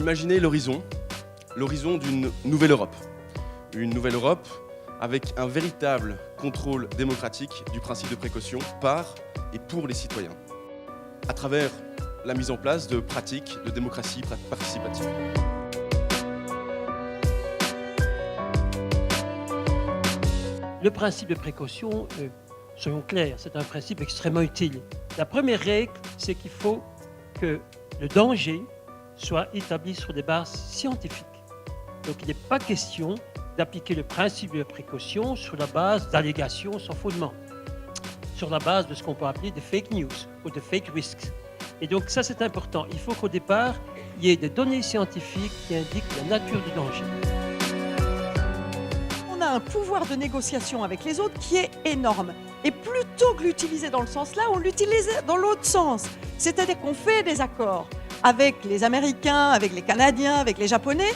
Imaginez l'horizon d'une nouvelle Europe. Une nouvelle Europe avec un véritable contrôle démocratique du principe de précaution par et pour les citoyens, à travers la mise en place de pratiques de démocratie participative. Le principe de précaution, soyons clairs, c'est un principe extrêmement utile. La première règle, c'est qu'il faut que le danger soit établi sur des bases scientifiques. Donc il n'est pas question d'appliquer le principe de précaution sur la base d'allégations sans fondement, sur la base de ce qu'on peut appeler des fake news ou des fake risks. Et donc ça c'est important. Il faut qu'au départ, il y ait des données scientifiques qui indiquent la nature du danger. On a un pouvoir de négociation avec les autres qui est énorme. Et plutôt que l'utiliser dans le sens-là, on l'utilise dans l'autre sens. C'est-à-dire qu'on fait des accords avec les Américains, avec les Canadiens, avec les Japonais,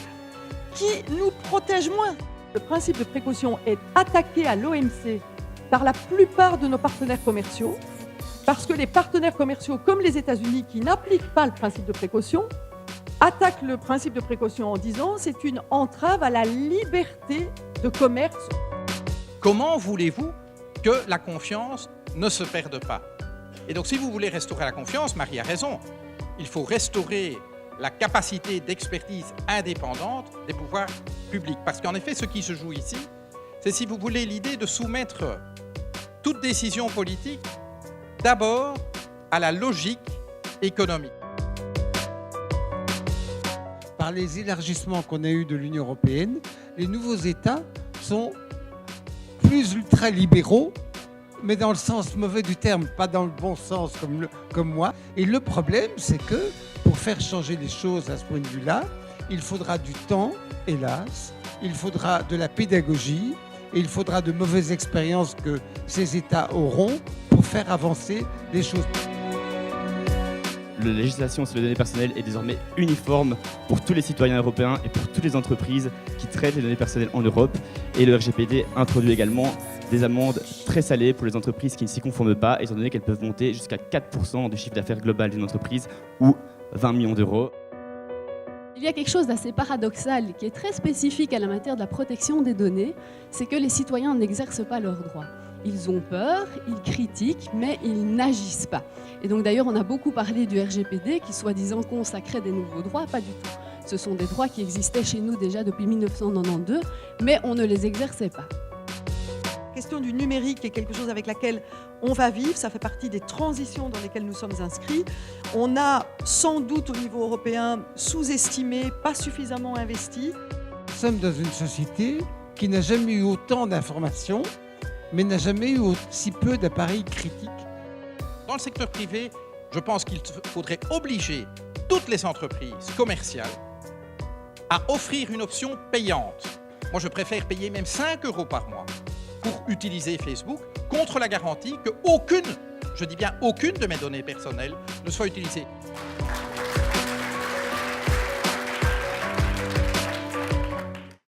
qui nous protègent moins. Le principe de précaution est attaqué à l'OMC par la plupart de nos partenaires commerciaux, parce que les partenaires commerciaux, comme les États-Unis, qui n'appliquent pas le principe de précaution, attaquent le principe de précaution en disant que c'est une entrave à la liberté de commerce. Comment voulez-vous que la confiance ne se perde pas? Et donc si vous voulez restaurer la confiance, Marie a raison, il faut restaurer la capacité d'expertise indépendante des pouvoirs publics. Parce qu'en effet, ce qui se joue ici, c'est, si vous voulez, l'idée de soumettre toute décision politique d'abord à la logique économique. Par les élargissements qu'on a eus de l'Union européenne, les nouveaux États sont plus ultra-libéraux, mais dans le sens mauvais du terme, pas dans le bon sens comme moi. Et le problème, c'est que pour faire changer les choses à ce point de vue-là, il faudra du temps, hélas, il faudra de la pédagogie, et il faudra de mauvaises expériences que ces États auront pour faire avancer les choses. La législation sur les données personnelles est désormais uniforme pour tous les citoyens européens et pour toutes les entreprises qui traitent les données personnelles en Europe. Et le RGPD introduit également des amendes très salées pour les entreprises qui ne s'y conforment pas, étant donné qu'elles peuvent monter jusqu'à 4% du chiffre d'affaires global d'une entreprise ou 20 millions d'euros. Il y a quelque chose d'assez paradoxal qui est très spécifique à la matière de la protection des données, c'est que les citoyens n'exercent pas leurs droits. Ils ont peur, ils critiquent, mais ils n'agissent pas. Et donc d'ailleurs, on a beaucoup parlé du RGPD qui soi-disant consacrait des nouveaux droits, pas du tout. Ce sont des droits qui existaient chez nous déjà depuis 1992, mais on ne les exerçait pas. La question du numérique est quelque chose avec laquelle on va vivre, ça fait partie des transitions dans lesquelles nous sommes inscrits. On a sans doute au niveau européen sous-estimé, pas suffisamment investi. Nous sommes dans une société qui n'a jamais eu autant d'informations, mais n'a jamais eu aussi peu d'appareils critiques. Dans le secteur privé, je pense qu'il faudrait obliger toutes les entreprises commerciales à offrir une option payante. Moi, je préfère payer même 5 € par mois pour utiliser Facebook, contre la garantie qu'aucune, je dis bien aucune de mes données personnelles ne soit utilisée.